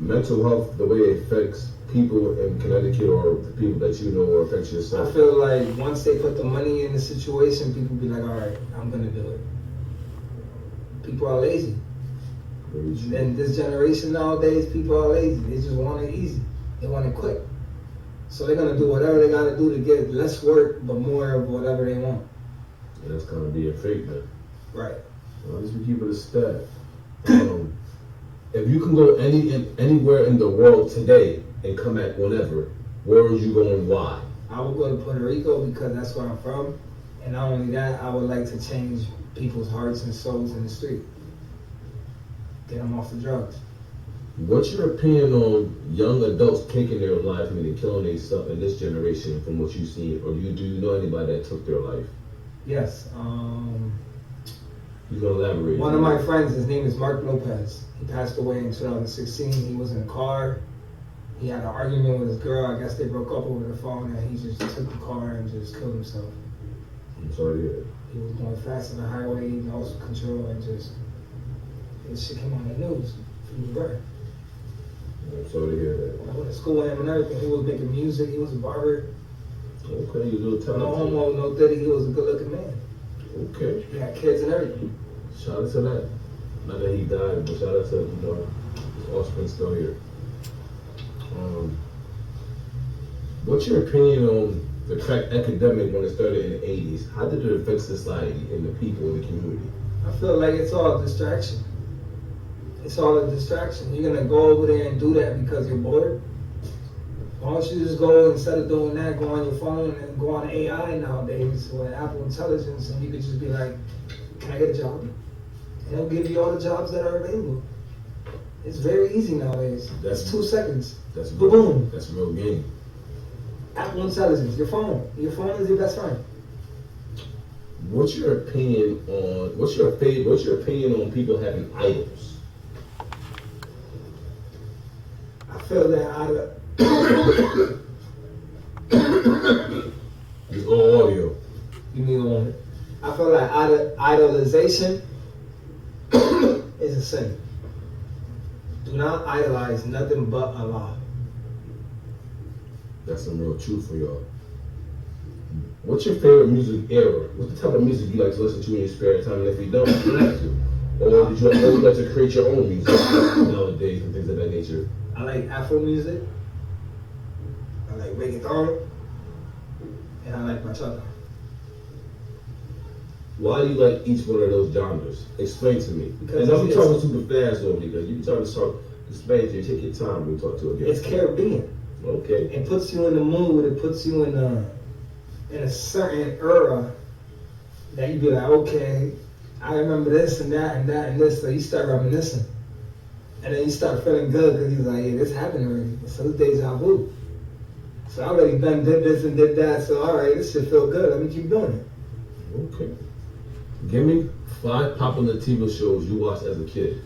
mental health, the way it affects people in Connecticut or the people that you know, or affects yourself? I feel like once they put the money in the situation, people be like, all right, I'm gonna do it. People are lazy. And this generation nowadays, people are lazy. They just want it easy. They want it quick. So they're gonna do whatever they gotta do to get less work, but more of whatever they want. And that's gonna be a fake, man. Right. Well, at least we keep it a stat. If you can go anywhere in the world today and come back whenever, where would you go and why? I would go to Puerto Rico because that's where I'm from. And not only that, I would like to change people's hearts and souls in the street. Get them off the drugs. What's your opinion on young adults taking their life, meaning killing themselves in this generation from what you've seen? Or do you know anybody that took their life? Yes. You gonna elaborate? One of my friends, his name is Mark Lopez. He passed away in 2016. He was in a car. He had an argument with his girl. I guess they broke up over the phone, and he just took the car and just killed himself. I'm sorry to hear that. He was going fast on the highway, he lost control, and just this shit came on the news from the birth. I'm sorry to hear that. I went to school with him and everything. He was making music. He was a barber. Okay, you little talented. No homo, no diddy. He was a good-looking man. Okay. He had kids and everything. Shout out to that. Not that he died, but shout out to, you know, his offspring still here. What's your opinion on the crack epidemic when it started in the 80s? How did it affect society and the people in the community? I feel like it's all a distraction. It's all a distraction. You're gonna go over there and do that because you're bored. Why don't you just go, instead of doing that, go on your phone and go on AI nowadays with Apple Intelligence, and you could just be like, can I get a job? And they'll give you all the jobs that are available. It's very easy nowadays. That's 2 seconds. That's boom. That's a real game. Apple Intelligence, your phone. Your phone is your best friend. What's your opinion on what's your opinion on people having idols? I feel that It's all audio. You need one. I feel like idolization is a sin. Do not idolize nothing but Allah. That's some real truth for y'all. What's your favorite music era? What's the type of music you like to listen to in your spare time? And if you don't, you like to. Or did you always like to create your own music nowadays and things of that nature? I like Afro music. I like reggaeton. And I like bachata. Why do you like each one of those genres? Explain to me. Because and I'm talking super fast though, because you can explain to you, take your time when you talk to a guest. It's Caribbean. Okay. It puts you in the mood. It puts you in a certain era that you be like, okay, I remember this and that and that and this. So you start reminiscing, and then you start feeling good because you're like, yeah, this happened already. So it's deja vu. So I already did this and did that. So all right, this should feel good. Let me keep doing it. Okay. Give me 5 popular TV shows you watched as a kid.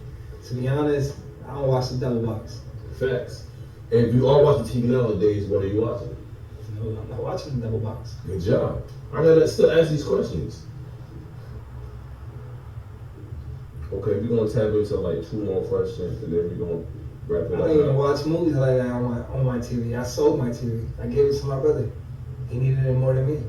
To be honest, I don't watch the double box. Facts. And if you all watch the TV nowadays, what are you watching? No, I'm not watching the double box. Good job. I gotta still ask these questions. Okay, we're gonna tap into like 2 more questions and then we're gonna wrap it up. I don't even watch movies like that on my TV. I sold my TV. I gave it to my brother. He needed it more than me.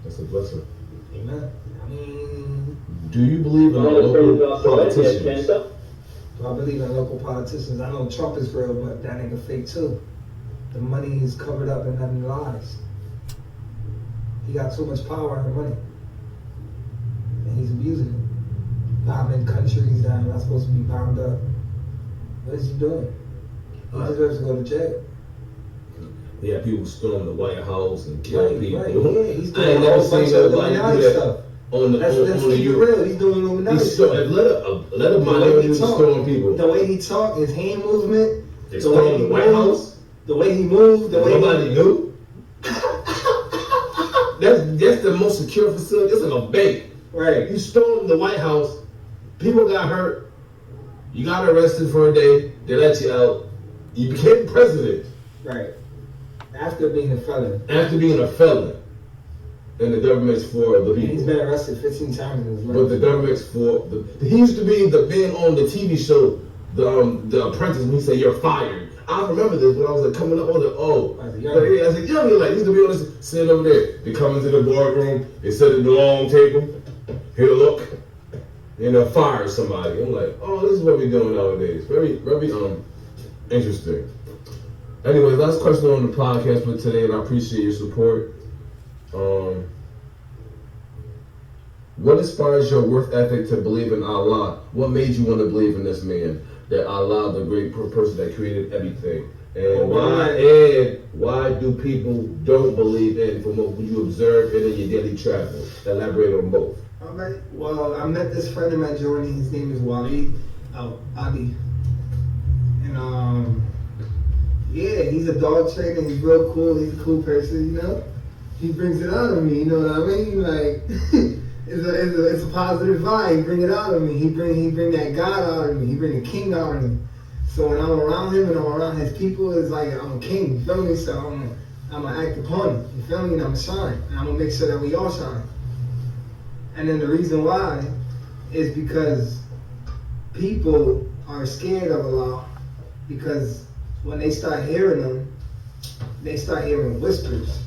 That's a blessing. Amen. I mean, do you believe in local politicians? Do I believe in local politicians? I know Trump is real, but that nigga fake too. The money is covered up in them lies. He got too much power and money. And he's abusing it. Bombing countries that are not supposed to be bombed up. What is he doing? He deserves to go to jail. Yeah, people storm the White House and kill people. Right, yeah, he's doing a whole bunch of Illuminati stuff. Let's keep it real. He's doing Illuminati stuff. Let a minority storm people. The way he talked, his hand movement, they stormed the White House. The way he moved, the way nobody knew. That's the most secure facility. It's like a bank. Right. You stormed the White House. People got hurt. You got arrested for a day. They let you out. You became president. Right. After being a felon. After being a felon. And the government's for the people. He's been arrested 15 times in his life. But the government's for the. He used to be the man on the TV show the apprentice when he said you're fired. I remember this when I was like coming up. I was like, oh, I was like, young, like used to be on this sitting over there. They come into the boardroom, they sit at the long table, here to look, and they'll fire somebody. I'm like, oh, this is what we're doing nowadays. Very, very interesting. Anyway, last question on the podcast for today, and I appreciate your support. What inspires your work ethic to believe in Allah? What made you want to believe in this man? That Allah, the great person that created everything. And why do people don't believe in from what you observe and in your daily travel? Elaborate on both. All right. Well, I met this friend of mine, Georgie. His name is Waleed Ali. And yeah, he's a dog trainer. He's real cool. He's a cool person, you know. He brings it out of me. You know what I mean? Like. It's a positive vibe. He bring it out of me. He bring that God out of me. He bring the king out of me. So when I'm around him and I'm around his people, it's like I'm a king. You feel me? So I'm gonna act upon it. You feel me? And I'm gonna shine. And I'm gonna make sure that we all shine. And then the reason why is because people are scared of Allah, because when they start hearing them, they start hearing whispers,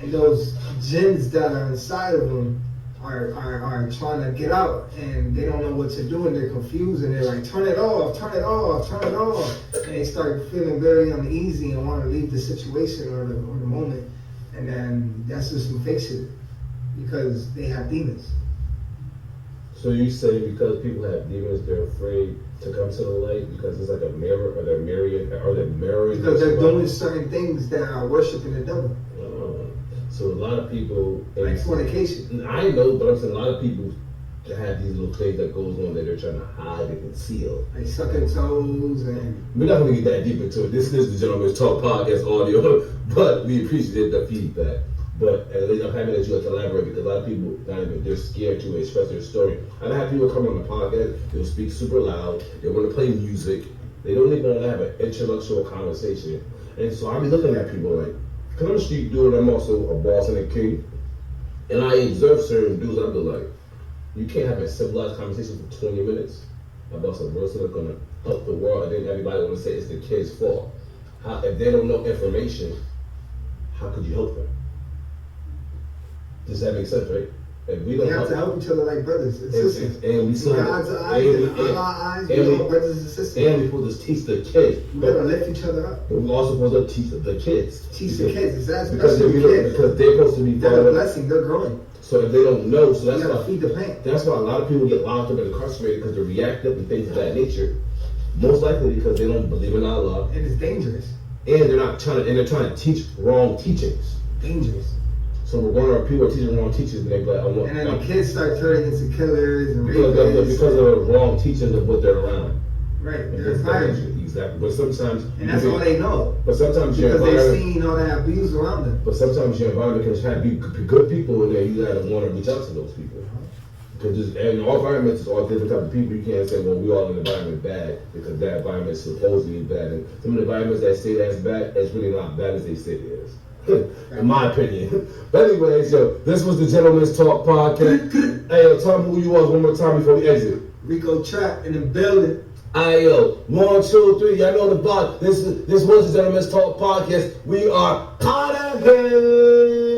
and those jinns that are inside of them are trying to get out, and they don't know what to do, and they're confused, and they're like, turn it off, turn it off, turn it off. And they start feeling very uneasy and want to leave the situation or the moment. And then that's just some fake shit, because they have demons. So you say because people have demons, they're afraid to come to the light because it's like a mirror, or they're mirroring, because they're doing certain things that are worshiping the devil. So a lot of people, like fornication. I know, but I'm saying a lot of people have these little things that goes on that they're trying to hide and conceal. Like sucking toes and. We're not going to get that deep into it. This is the Gentleman's Talk podcast audio, but we appreciate the feedback. But at least I'm happy that you like to elaborate, because a lot of people, they're scared to express their story. I have people come on the podcast, they'll speak super loud, they want to play music, they don't even want to have an intellectual conversation. And so I'll be looking at people like, because I'm a street dude, I'm also a boss and a king, and I observe certain dudes, I'll be like, you can't have a civilized conversation for 20 minutes about some person that's going to help the world, and then everybody want to say it's the kid's fault. If they don't know information, how could you help them? Does that make sense, right? If we don't have to help each other like brothers and sisters. And we still God's eyes, brothers and sisters. And we're supposed to teach the kids. We gotta lift each other up. But we're also supposed to teach the kids. Teach the kids, exactly. Because they're supposed to be. They're a blessing. They're growing. So if they don't know, so that's why feed the plant. That's why a lot of people get locked up and incarcerated, because they're reactive and things of that nature. Most likely because they don't believe in Allah. And it's dangerous. And they're trying to teach wrong teachings. Dangerous. So we're going to people are teaching wrong teachings, and they be like, and then the kids start turning into killers and because of the wrong teachings of what they're around. Right, their environment. Exactly. But sometimes, and that's all they know. But sometimes because they've seen all that abuse around them. But sometimes your environment can have good people in there. You gotta want to reach out to those people. Because in all environments, it's all different type of people. You can't say, well, we all in the environment bad, because that environment is supposedly bad. And some of the environments that say that's bad, it's really not bad as they say it is. In my opinion. But anyways, this was the Gentleman's Talk podcast. Hey, tell me who you was one more time before we exit. Rico Trap in the building. Hey, 1, 2, 3. Y'all know the vibe. This was the Gentleman's Talk podcast. We are out of here.